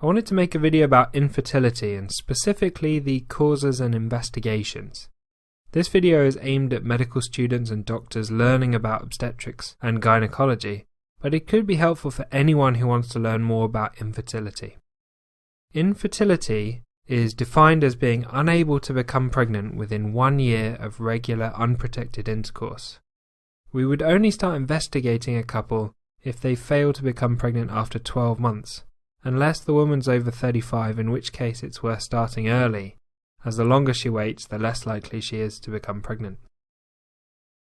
I wanted to make a video about infertility and specifically the causes and investigations. This video is aimed at medical students and doctors learning about obstetrics and gynecology, but it could be helpful for anyone who wants to learn more about infertility. Infertility is defined as being unable to become pregnant within 1 year of regular unprotected intercourse. We would only start investigating a couple if they fail to become pregnant after 12 months, unless the woman's over 35, in which case it's worth starting early, as the longer she waits, the less likely she is to become pregnant.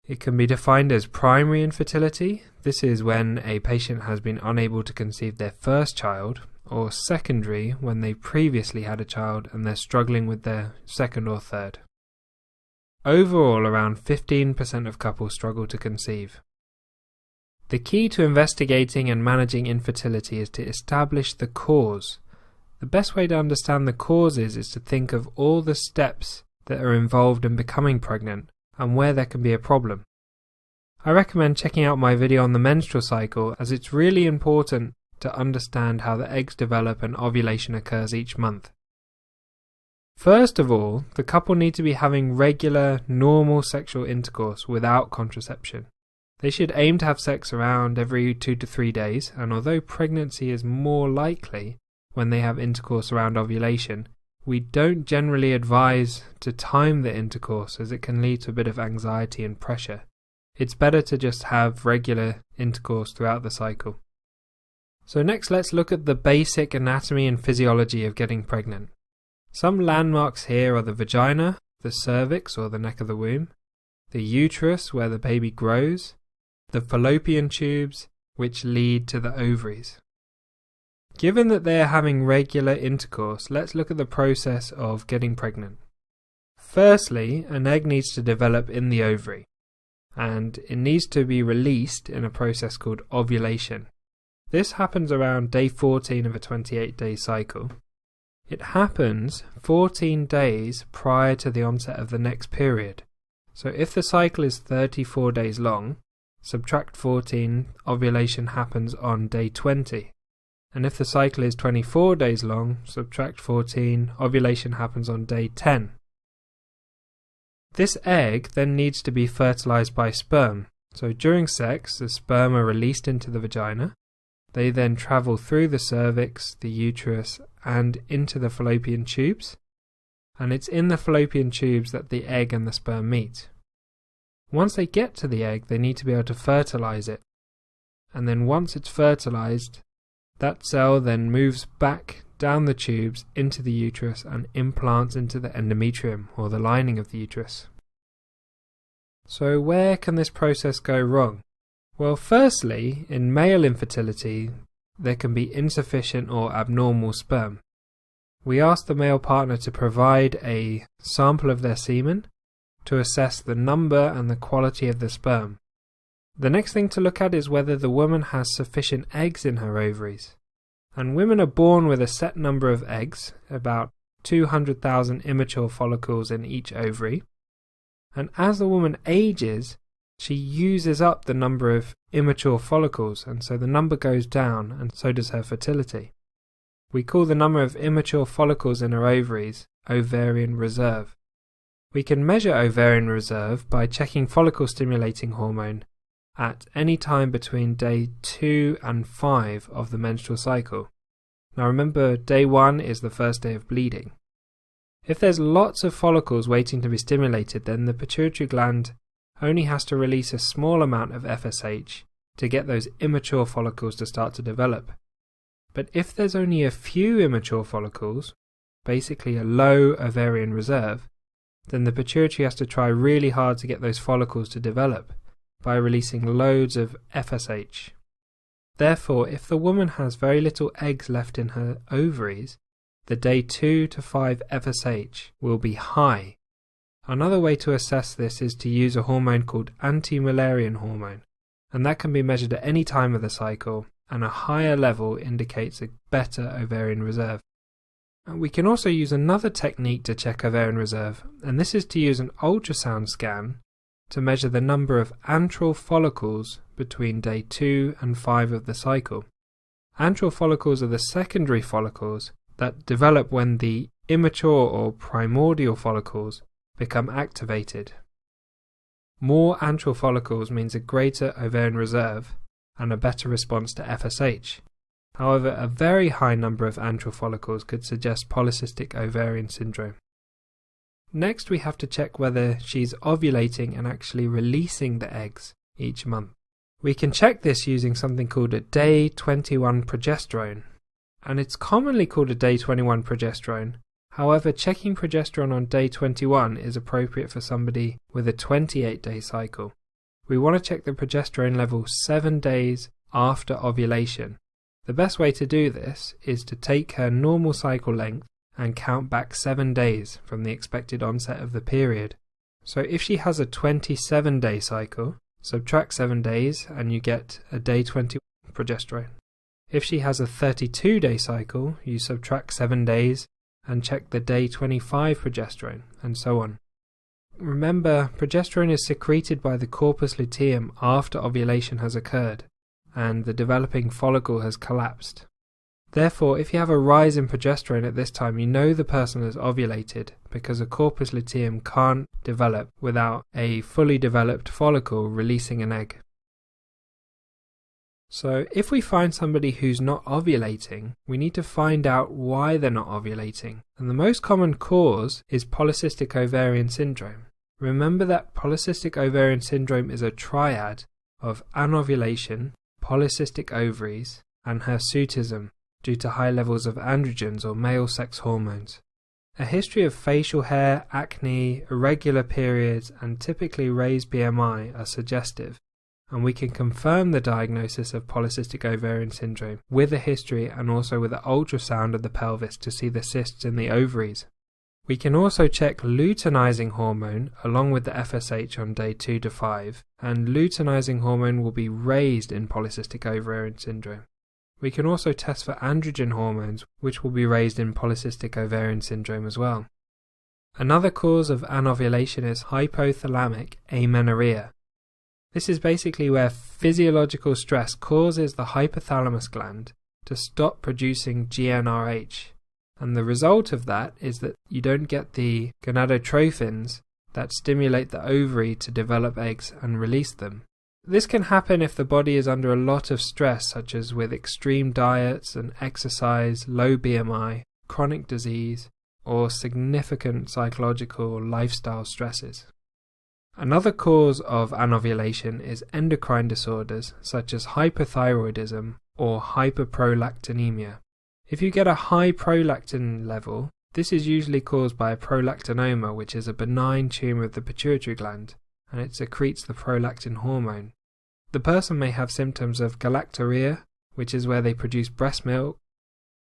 It can be defined as primary infertility. This is when a patient has been unable to conceive their first child, or secondary, when they previously had a child and they're struggling with their second or third. Overall, around 15% of couples struggle to conceive. The key to investigating and managing infertility is to establish the cause. The best way to understand the causes is to think of all the steps that are involved in becoming pregnant and where there can be a problem. I recommend checking out my video on the menstrual cycle, as it's really important to understand how the eggs develop and ovulation occurs each month. First of all, the couple need to be having regular, normal sexual intercourse without contraception. They should aim to have sex around every 2 to 3 days, and although pregnancy is more likely when they have intercourse around ovulation, we don't generally advise to time the intercourse, as it can lead to a bit of anxiety and pressure. It's better to just have regular intercourse throughout the cycle. So next, let's look at the basic anatomy and physiology of getting pregnant. Some landmarks here are the vagina, the cervix or the neck of the womb, the uterus where the baby grows, the fallopian tubes which lead to the ovaries. Given that they are having regular intercourse, let's look at the process of getting pregnant. Firstly, an egg needs to develop in the ovary, and it needs to be released in a process called ovulation. This happens around day 14 of a 28-day cycle. It happens 14 days prior to the onset of the next period. So if the cycle is 34 days long, subtract 14, ovulation happens on day 20. And if the cycle is 24 days long, subtract 14, ovulation happens on day 10. This egg then needs to be fertilized by sperm. So during sex, the sperm are released into the vagina. They then travel through the cervix, the uterus, and into the fallopian tubes. And it's in the fallopian tubes that the egg and the sperm meet. Once they get to the egg, they need to be able to fertilize it. And then once it's fertilized, that cell then moves back down the tubes into the uterus and implants into the endometrium, or the lining of the uterus. So where can this process go wrong? Well, firstly, in male infertility, there can be insufficient or abnormal sperm. We ask the male partner to provide a sample of their semen to assess the number and the quality of the sperm. The next thing to look at is whether the woman has sufficient eggs in her ovaries. And women are born with a set number of eggs, about 200,000 immature follicles in each ovary. And as the woman ages, she uses up the number of immature follicles, and so the number goes down, and so does her fertility. We call the number of immature follicles in her ovaries ovarian reserve. We can measure ovarian reserve by checking follicle-stimulating hormone at any time between day 2 and 5 of the menstrual cycle. Now remember, day 1 is the first day of bleeding. If there's lots of follicles waiting to be stimulated, then the pituitary gland only has to release a small amount of FSH to get those immature follicles to start to develop. But if there's only a few immature follicles, basically a low ovarian reserve, then the pituitary has to try really hard to get those follicles to develop by releasing loads of FSH. Therefore, if the woman has very little eggs left in her ovaries, the day 2 to 5 FSH will be high. Another way to assess this is to use a hormone called anti-Müllerian hormone, and that can be measured at any time of the cycle, and a higher level indicates a better ovarian reserve. We can also use another technique to check ovarian reserve, and this is to use an ultrasound scan to measure the number of antral follicles between day 2 and 5 of the cycle. Antral follicles are the secondary follicles that develop when the immature or primordial follicles become activated. More antral follicles means a greater ovarian reserve and a better response to FSH. However, a very high number of antral follicles could suggest polycystic ovarian syndrome. Next, we have to check whether she's ovulating and actually releasing the eggs each month. We can check this using something called a day 21 progesterone, and it's commonly called a day 21 progesterone. However, checking progesterone on day 21 is appropriate for somebody with a 28-day cycle. We want to check the progesterone level 7 days after ovulation. The best way to do this is to take her normal cycle length and count back 7 days from the expected onset of the period. So if she has a 27-day cycle, subtract 7 days and you get a day 21 progesterone. If she has a 32-day cycle, you subtract 7 days and check the day 25 progesterone, and so on. Remember, progesterone is secreted by the corpus luteum after ovulation has occurred and the developing follicle has collapsed. Therefore, if you have a rise in progesterone at this time, you know the person has ovulated because a corpus luteum can't develop without a fully developed follicle releasing an egg. So if we find somebody who's not ovulating, we need to find out why they're not ovulating. And the most common cause is polycystic ovarian syndrome. Remember that polycystic ovarian syndrome is a triad of anovulation, polycystic ovaries, and hirsutism due to high levels of androgens or male sex hormones. A history of facial hair, acne, irregular periods, and typically raised BMI are suggestive, and we can confirm the diagnosis of polycystic ovarian syndrome with a history and also with an ultrasound of the pelvis to see the cysts in the ovaries. We can also check luteinizing hormone along with the FSH on day 2 to 5, and luteinizing hormone will be raised in polycystic ovarian syndrome. We can also test for androgen hormones, which will be raised in polycystic ovarian syndrome as well. Another cause of anovulation is hypothalamic amenorrhea. This is basically where physiological stress causes the hypothalamus gland to stop producing GnRH, and the result of that is that you don't get the gonadotrophins that stimulate the ovary to develop eggs and release them. This can happen if the body is under a lot of stress, such as with extreme diets and exercise, low BMI, chronic disease, or significant psychological or lifestyle stresses. Another cause of anovulation is endocrine disorders such as hypothyroidism or hyperprolactinemia. If you get a high prolactin level, this is usually caused by a prolactinoma, which is a benign tumour of the pituitary gland, and it secretes the prolactin hormone. The person may have symptoms of galactorrhea, which is where they produce breast milk.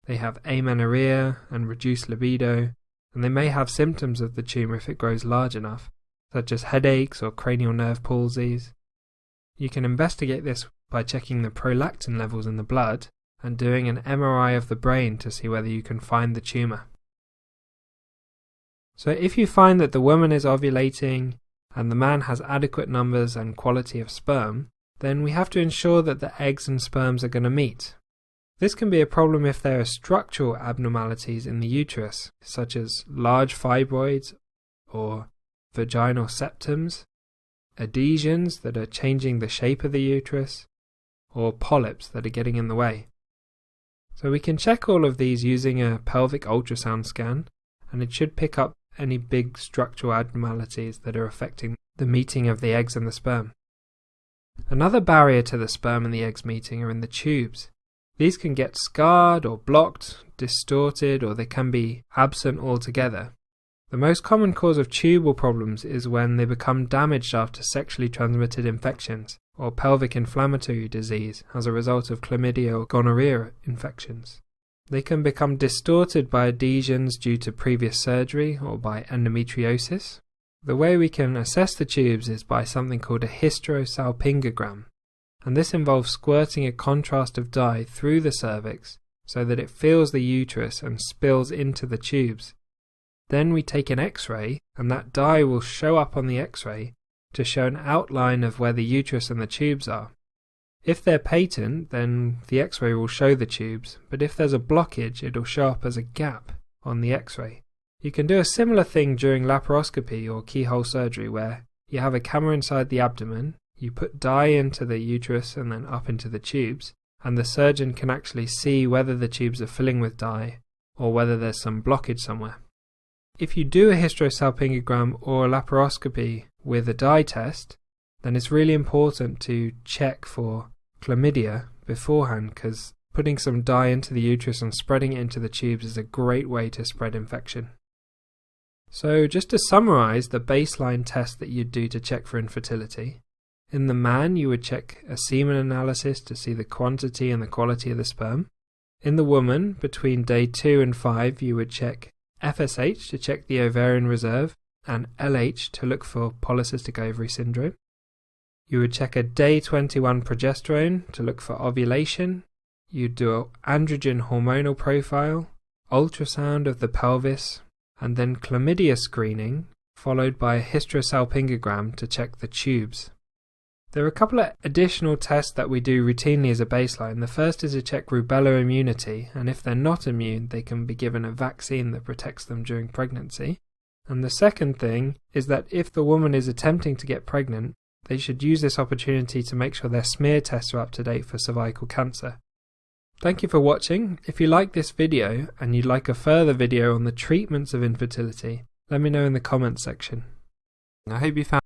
They have amenorrhea and reduced libido, and they may have symptoms of the tumour if it grows large enough, such as headaches or cranial nerve palsies. You can investigate this by checking the prolactin levels in the blood and doing an MRI of the brain to see whether you can find the tumour. So if you find that the woman is ovulating and the man has adequate numbers and quality of sperm, then we have to ensure that the eggs and sperms are going to meet. This can be a problem if there are structural abnormalities in the uterus, such as large fibroids or vaginal septums, adhesions that are changing the shape of the uterus, or polyps that are getting in the way. So we can check all of these using a pelvic ultrasound scan, and it should pick up any big structural abnormalities that are affecting the meeting of the eggs and the sperm. Another barrier to the sperm and the eggs meeting are in the tubes. These can get scarred or blocked, distorted, or they can be absent altogether. The most common cause of tubal problems is when they become damaged after sexually transmitted infections or pelvic inflammatory disease as a result of chlamydia or gonorrhea infections. They can become distorted by adhesions due to previous surgery or by endometriosis. The way we can assess the tubes is by something called a hysterosalpingogram, and this involves squirting a contrast of dye through the cervix so that it fills the uterus and spills into the tubes. Then we take an X-ray, and that dye will show up on the X-ray to show an outline of where the uterus and the tubes are. If they're patent, then the X-ray will show the tubes, but if there's a blockage, it'll show up as a gap on the X-ray. You can do a similar thing during laparoscopy or keyhole surgery where you have a camera inside the abdomen, you put dye into the uterus and then up into the tubes, and the surgeon can actually see whether the tubes are filling with dye or whether there's some blockage somewhere. If you do a hysterosalpingogram or a laparoscopy with a dye test, then it's really important to check for chlamydia beforehand, because putting some dye into the uterus and spreading it into the tubes is a great way to spread infection. So just to summarize the baseline test that you'd do to check for infertility, in the man you would check a semen analysis to see the quantity and the quality of the sperm. In the woman, between day 2 and 5 you would check FSH to check the ovarian reserve and LH to look for polycystic ovary syndrome. You would check a day 21 progesterone to look for ovulation. You'd do an androgen hormonal profile, ultrasound of the pelvis, and then chlamydia screening, followed by a hysterosalpingogram to check the tubes. There are a couple of additional tests that we do routinely as a baseline. The first is to check rubella immunity, and if they're not immune, they can be given a vaccine that protects them during pregnancy. And the second thing is that if the woman is attempting to get pregnant, they should use this opportunity to make sure their smear tests are up to date for cervical cancer. Thank you for watching. If you like this video and you'd like a further video on the treatments of infertility, let me know in the comments section. I hope you found